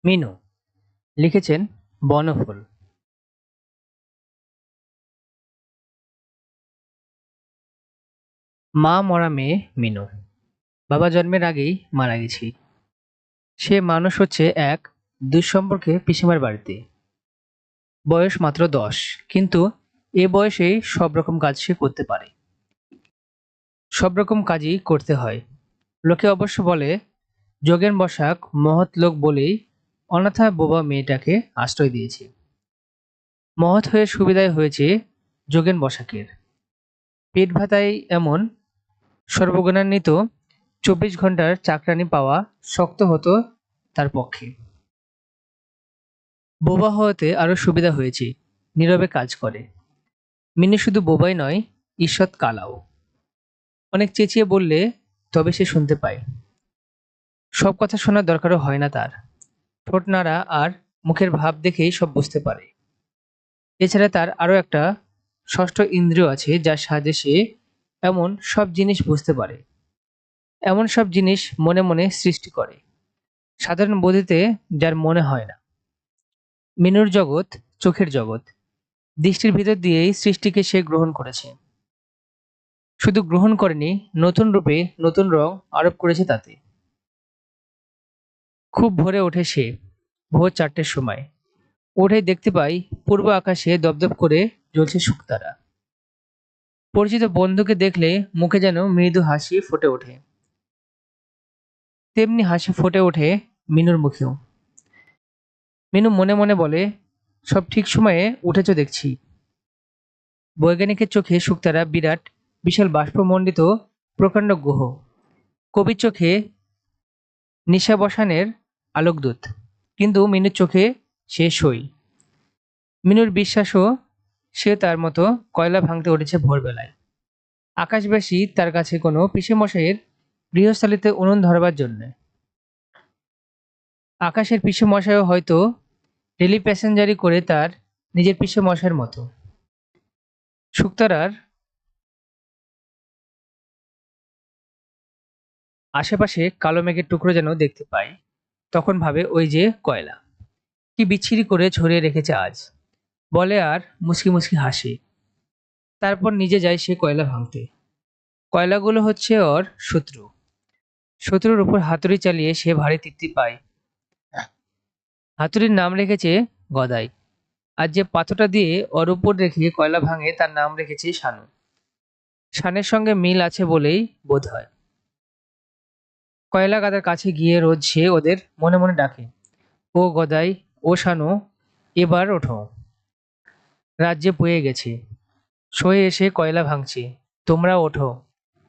মিনু লিখেছেন বনফুল। মা মরা মেয়ে মিনু। বাবা জন্মের আগেই মারা গেছি। সে মানুষ হচ্ছে এক দুঃসম্পর্কে পিসিমার বাড়িতে। বয়স মাত্র 10, কিন্তু এ বয়সেই সব রকম কাজ সে করতে পারে। সব রকম কাজই করতে হয়। লোকে অবশ্য বলে যোগেন বসাক মহৎ লোক বলেই অনাথা বোবা মেয়েটাকে আশ্রয় দিয়েছে। মহৎ হয়ে সুবিধাই হয়েছে যোগেন বসাকের। পেট ভাতাই এমন সর্বগুণান্বিত 24 ঘন্টার চাকরানি পাওয়া শক্ত হতো তার পক্ষে। বোবা হওয়াতে আরো সুবিধা হয়েছে, নীরবে কাজ করে। মিনি শুধু বোবাই নয়, ঈষৎ কালাও। অনেক চেঁচিয়ে বললে তবে সে শুনতে পায়। সব কথা শোনার দরকারও হয় না তার। ঠোঁট নাড়া আর মুখের ভাব দেখেই সব বুঝতে পারে। এছাড়া তার আরো একটা ষষ্ঠ ইন্দ্রিয় আছে, যার সাহায্যে সে এমন সব জিনিস বুঝতে পারে, এমন সব জিনিস মনে মনে সৃষ্টি করে, সাধারণ বুদ্ধিতে যার মনে হয় না। মিনুর জগৎ চোখের জগৎ। দৃষ্টির ভিতর দিয়েই সৃষ্টিকে সে গ্রহণ করেছে। শুধু গ্রহণ করেনি, নতুন রূপে নতুন রং আরোপ করেছে তাতে। খুব ভোরে ওঠে সে, ভোর 4টের সময়। উঠে দেখতে পাই পূর্ব আকাশে দপদপ করে জ্বলছে শুকতারা। পরিচিত বন্ধুকে দেখলে মুখে যেন মৃদু হাসি ফুটে ওঠে। তেমনি হাসি ফুটে ওঠে মিনুর মুখেও। মিনু মনে মনে বলে, সব ঠিক সময়ে উঠেছ দেখছি। বৈজ্ঞানিকের চোখে শুকতারা বিরাট বিশাল বাষ্পমণ্ডিত প্রকাণ্ড গ্রহ। কবির চোখে নিশাবসানের আলোকদূত। কিন্তু মিনুর চোখে সে সই। মিনুর বিশ্বাসও সে তার মতো কয়লা ভাঙতে উঠেছে ভোরবেলায়। আকাশবাসী তার কাছে কোনো পিসেমশাইয়ের গৃহস্থালিতে উনুন ধরবার জন্যে। আকাশের পিসেমশাইও হয়তো রেলি প্যাসেঞ্জারি করে তার নিজের পিসেমশাইয়ের মতো। শুকতারার আশেপাশে কালো মেঘের টুকরো যেন দেখতে পায়। তখন ভাবে ওই যে কয়লা, কি বিচ্ছিরি করে ছড়িয়ে রেখেছে আজ। বলে আর মুচকি মুচকি হাসে। তারপর নিজে যায় সে কয়লা ভাঙতে। কয়লাগুলো হচ্ছে ওর শত্রু। শত্রুর উপর হাতুড়ি চালিয়ে সে ভারী তৃপ্তি পায়। হাতুড়ির নাম রেখেছে গদাই। আর যে পাথরটা দিয়ে ওর উপর রেখে কয়লা ভাঙে তার নাম রেখেছে শানু। শানের সঙ্গে মিল আছে বলেই বোধ হয়। কয়লা গাদার কাছে গিয়ে রোজ সে ওদের মনে মনে ডাকে, ও গদাই, ও শানু, এবার ওঠো। রাজ্যে পুয়ে গেছে, সয়ে এসে কয়লা ভাঙছে, তোমরা ওঠো।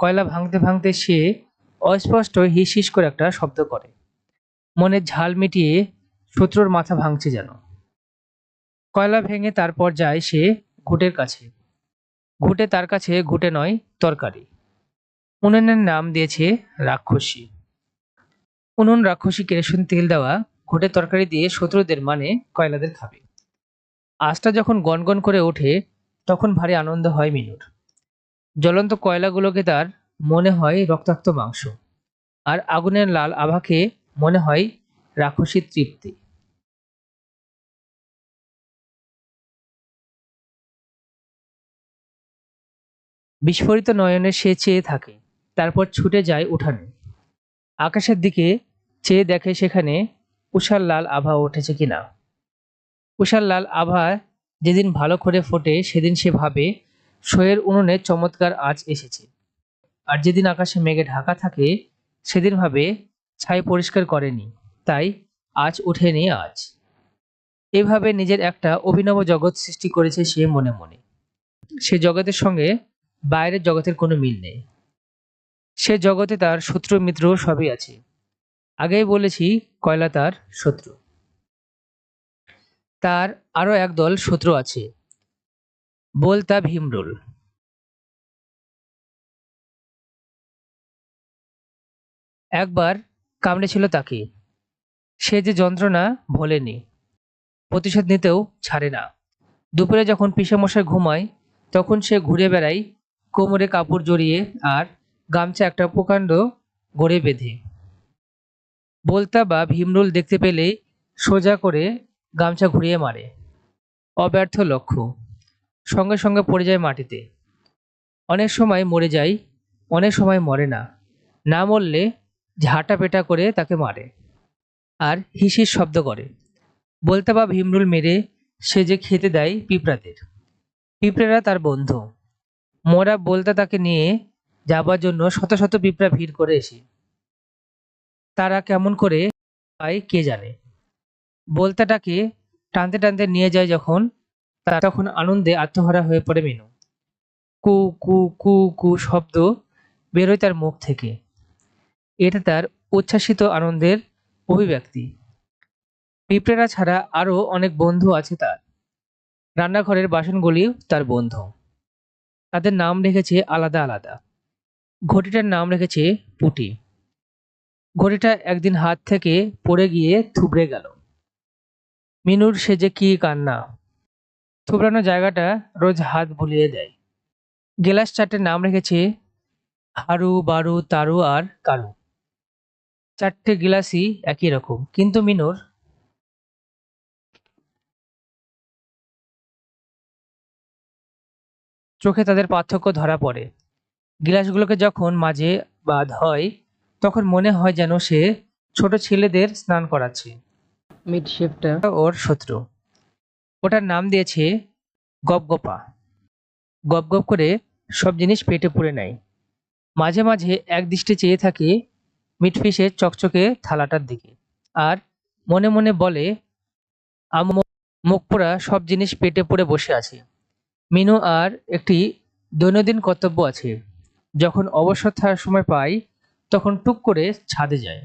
কয়লা ভাঙতে ভাঙতে সে অস্পষ্ট হিস হিস করে একটা শব্দ করে। মনের ঝাল মিটিয়ে শত্রুর মাথা ভাঙছে যেন। কয়লা ভেঙে তারপর যায় সে ঘুঁটের কাছে। ঘুঁটে তার কাছে ঘুঁটে নয়, তরকারি। উনুনের নাম দিয়েছে রাক্ষসী। উনুন রাক্ষসী কেরোসিন তেল দেওয়া ঘুঁটে তরকারি দিয়ে শত্রুদের মানে কয়লাদের খাবে। আঁচটা যখন গনগন করে ওঠে তখন ভারী আনন্দ হয় মিনুর। জ্বলন্ত কয়লাগুলোকে তার মনে হয় রক্তাক্ত মাংস, আর আগুনের লাল আভাকে মনে হয় রাক্ষসীর তৃপ্তি। বিস্ফোরিত নয়নে সে চেয়ে থাকে, তারপর ছুটে যায় উঠানে। আকাশের দিকে চেয়ে দেখে সেখানে উষার লাল আভা উঠেছে কিনা। উষার লাল আভা যেদিন ভালো করে ফোটে সেদিন সে ভাবে শোয়ের উনুনে চমৎকার আঁচ এসেছে। আর যেদিন আকাশে মেঘে ঢাকা থাকে সেদিন ভাবে ছাই পরিষ্কার করেনি, তাই আঁচ ওঠেনি আজ। এভাবে নিজের একটা অভিনব জগৎ সৃষ্টি করেছে সে মনে মনে। সে জগতের সঙ্গে বাইরের জগতের কোনো মিল নেই। সে জগতে তার শত্রু মিত্র সবই আছে। আগেই বলেছি কয়লা তার শত্রু। তার আরো একদল শত্রু আছে, বলতা ভীমরুল। একবার কামড়েছিল তাকে। সে যে যন্ত্রণা ভোলেনি, প্রতিশোধ নিতেও ছাড়ে না। দুপুরে যখন পিসেমশাই ঘুমায় তখন সে ঘুরে বেড়ায় কোমরে কাপড় জড়িয়ে আর গামছা একটা প্রকাণ্ড গড়ে বেঁধে। বলতা বা ভীমরুল দেখতে পেলেই সোজা করে গামছা ঘুরিয়ে মারে। অব্যর্থ লক্ষ্য। সঙ্গে সঙ্গে পড়ে যায় মাটিতে। অনেক সময় মরে যায়, অনেক সময় মরে না। না মরলে ঝাঁটা পেটা করে তাকে মারে আর হিসির শব্দ করে। বলতে বা ভীমরুল মেরে সে যে খেতে দেয় পিঁপড়াদের। পিঁপড়েরা তার বন্ধু। মোরা বলতে তাকে নিয়ে যাবার জন্য শত শত পিঁপড়া ভিড় করে এসে। তারা কেমন করে পায় কে জানে। বলতাটাকে টানতে টানতে নিয়ে যায় যখন, তখন আনন্দে আত্মহারা হয়ে পড়ে মিনু। কু কু কু কু শব্দ বেরোয় তার মুখ থেকে। এটা তার উচ্ছ্বাসিত আনন্দের অভিব্যক্তি। পিঁপড়েরা ছাড়া আরো অনেক বন্ধু আছে তার। রান্নাঘরের বাসনগুলিও তার বন্ধু। তাদের নাম রেখেছে আলাদা আলাদা। ঘটিটার নাম রেখেছে পুটি। ঘটিটা একদিন হাত থেকে পড়ে গিয়ে থুবড়ে গেল। মিনুর সে যে কি কান্না! থুবড়ানো জায়গাটা রোজ হাত বুলিয়ে দেয়। গেলাস চারটে নাম রেখেছে হারু, বারু, তারু আর কারু। চারটে গিলাসই একই রকম, কিন্তু মিনুর চোখে তাদের পার্থক্য ধরা পড়ে। গিলাসগুলোকে যখন মাজে বা ধয়, তখন মনে হয় যেন সে ছোট ছেলেদের স্নান করাচ্ছে। মিড শেফটা ওর শত্রু। ওটার নাম দিয়েছে গপগপা। গপ গপ করে সব জিনিস পেটে পুরে নেয়। মাঝে মাঝে এক দৃষ্টে চেয়ে থাকে মিটফিসের চকচকে থালাটার দিকে, আর মনে মনে বলে, মুখ পোড়া সব জিনিস পেটে পুরে বসে আছে। মিনু আর একটি দৈনন্দিন কর্তব্য আছে। যখন অবসর থাকার সময় পাই, তখন টুক করে ছাদে যায়।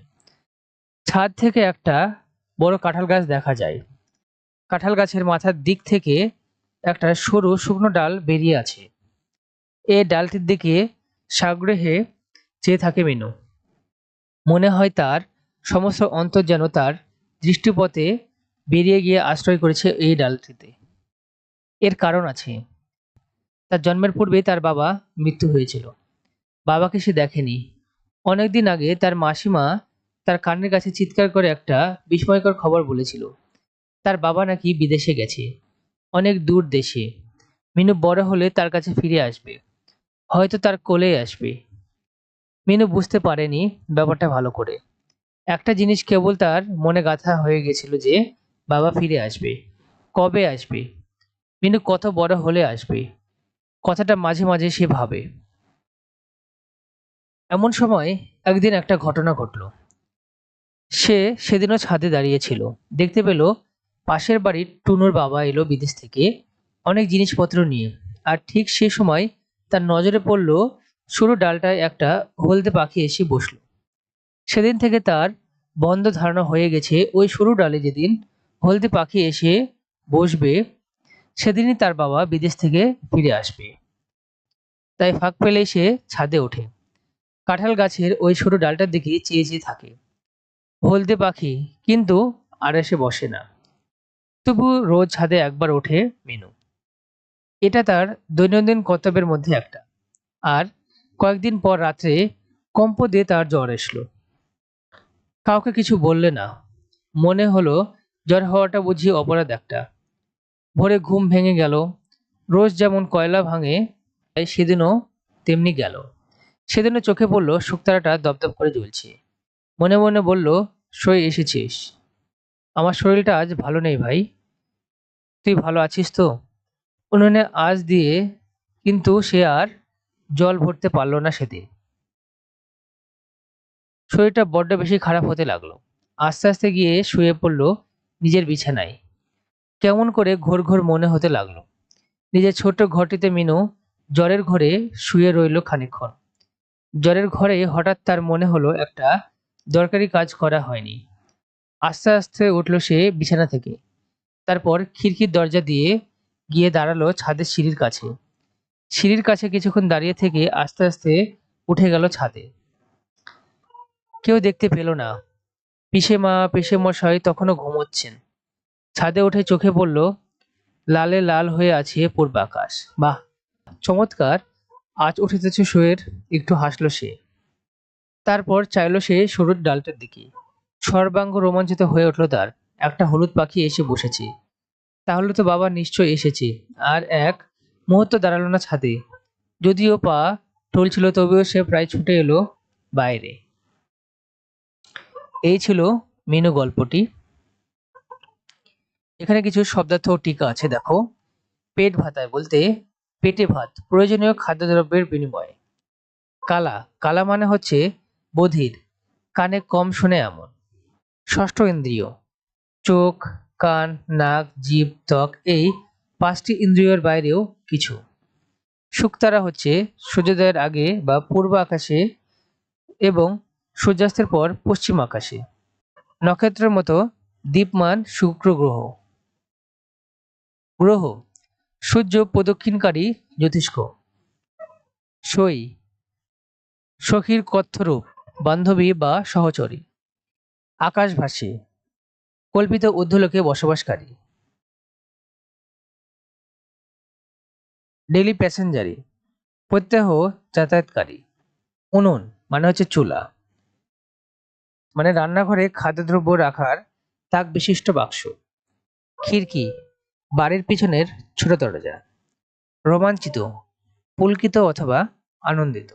ছাদ থেকে একটা বড় কাঁঠাল গাছ দেখা যায়। কাঁঠাল গাছের মাথার দিক থেকে একটা সরু শুকনো ডাল বেরিয়ে আছে। এ ডালটির দিকে সাগ্রহে চেয়ে থাকে মিনু। মনে হয় তার সমস্ত অন্তর যেন তার দৃষ্টিপথে বেরিয়ে গিয়ে আশ্রয় করেছে এই ডালটিতে। এর কারণ আছে। তার জন্মের পূর্বে তার বাবা মৃত্যু হয়েছিল। বাবাকে সে দেখেনি। অনেকদিন আগে তার মাসিমা তার কানের কাছে চিৎকার করে একটা বিস্ময়কর খবর বলেছিল। তার বাবা নাকি বিদেশে গেছে, অনেক দূর দেশে। মিনু বড় হলে তার কাছে ফিরে আসবে, হয়তো তার কোলে আসবে। মিনু বুঝতে পারেনি ব্যাপারটা ভালো করে। একটা জিনিস কেবল তার মনে গাঁথা হয়ে গেছিল যে বাবা ফিরে আসবে। কবে আসবে? মিনু কত বড় হলে আসবে? কথাটা মাঝে মাঝে সে ভাবে। এমন সময় একদিন একটা ঘটনা ঘটল। সে সেদিনও ছাদে দাঁড়িয়েছিল। দেখতে পেল পাশের বাড়ির টুনুর বাবা এলো বিদেশ থেকে অনেক জিনিসপত্র নিয়ে। আর ঠিক সে সময় তার নজরে পড়ল সরু ডালটায় একটা হলদে পাখি এসে বসলো। সেদিন থেকে তার বন্ধ ধারণা হয়ে গেছে ওই সরু ডালে যেদিন হলদে পাখি এসে বসবে, সেদিনই তার বাবা বিদেশ থেকে ফিরে আসবে। তাই ফাঁক পেলেই সে ছাদে ওঠে। কাঁঠাল গাছের ওই সরু ডালটার দিকে চেয়ে চেয়ে থাকে। হলদে পাখি কিন্তু আর এসে বসে না। তবু রোজ ছাদে একবার ওঠে মিনু। এটা তার দৈনন্দিন কর্তব্যের মধ্যে একটা। আর কয়েকদিন পর রাত্রে কম্প দিয়ে তার জ্বর এসলো। কাউকে কিছু বললে না। মনে হলো জ্বর হওয়াটা বুঝি অপরাধ একটা। ভোরে ঘুম ভেঙে গেল। রোজ যেমন কয়লা ভাঙে, তাই সেদিনও তেমনি গেল। সেদিনও চোখে পড়ল শুকতারাটা দপদপ করে জ্বলছে। মনে মনে বলল, সই এসেছিস। আমার শরীরটা আজ ভালো নেই ভাই। তুই ভালো আছিস তো? উনুনে আঁচ দিয়ে কিন্তু সে আর জল ভরতে পারল না সেদিন। শরীরটা বড্ড বেশি খারাপ হতে লাগলো। আস্তে আস্তে গিয়ে শুয়ে পড়ল নিজের বিছানায়। কেমন করে ঘোর ঘোর মনে হতে লাগলো। নিজের ছোট্ট ঘরটিতে মিনু জ্বরের ঘরে শুয়ে রইল খানিকক্ষণ। জ্বরের ঘরে হঠাৎ তার মনে হলো একটা দরকারি কাজ করা হয়নি। আস্তে আস্তে উঠল সে বিছানা থেকে। তারপর খিড়কির দরজা দিয়ে গিয়ে দাঁড়ালো ছাদের সিঁড়ির কাছে। সিঁড়ির কাছে কিছুক্ষণ দাঁড়িয়ে থেকে আস্তে আস্তে উঠে গেল ছাদে। কেউ দেখতে পেল না। পিসেমা পিসেমশাই তখনও ঘুমোচ্ছেন। ছাদে উঠে চোখে পড়ল লালে লাল হয়ে আছে পূর্ব আকাশ। বাহ, চমৎকার! আজ উঠিতেছে শোয়ের। একটু হাসলো সে। তারপর চাইল সে সরুর ডালটার দিকে। সর্বাঙ্গ রোমাঞ্চিত হয়ে উঠল তার। একটা হলুদ পাখি এসে বসেছে। তাহলে তো বাবা নিশ্চয় এসেছে। আর এক মুহূর্ত দাঁড়ালো না ছাদে। যদিও পা টলছিল, তবেও সে প্রায় ছুটে এলো বাইরে। এই ছিল মিনু গল্পটি। এখানে কিছু শব্দার্থ ও টিকা আছে, দেখো। পেট ভাতায় বলতে পেটে ভাত, প্রয়োজনীয় খাদ্যদ্রব্যের বিনিময়ে। কালা, কালা মানে হচ্ছে বধির, কানে কম শোনে এমন। ষষ্ঠ ইন্দ্রিয়, চোখ, কান, নাক, জিভ, ত্বক, এই পাঁচটি ইন্দ্রিয়ের বাইরেও কিছু। শুকতারা হচ্ছে সূর্যোদয়ের আগে বা পূর্ব আকাশে এবং সূর্যাস্তের পর পশ্চিম আকাশে। নক্ষত্রের মতো দীপ্যমান শুক্র গ্রহ। গ্রহ, সূর্য প্রদক্ষিণকারী জ্যোতিষ্ক। সই, সখীর কথ্যরূপ, বান্ধবী বা সহচরী। আকাশভাসী, কল্পিত ঊর্ধ্বলোকে বসবাসকারী। ডেইলি প্যাসেঞ্জারি, প্রত্যহ যাতায়াতকারী। উনুন মানে হচ্ছে চুলা, মানে রান্নাঘরে খাদ্যদ্রব্য রাখার তাক বিশিষ্ট বাক্স। খিড়কি, বাড়ির পিছনের ছোট দরজা। রোমাঞ্চিত, পুলকিত অথবা আনন্দিত।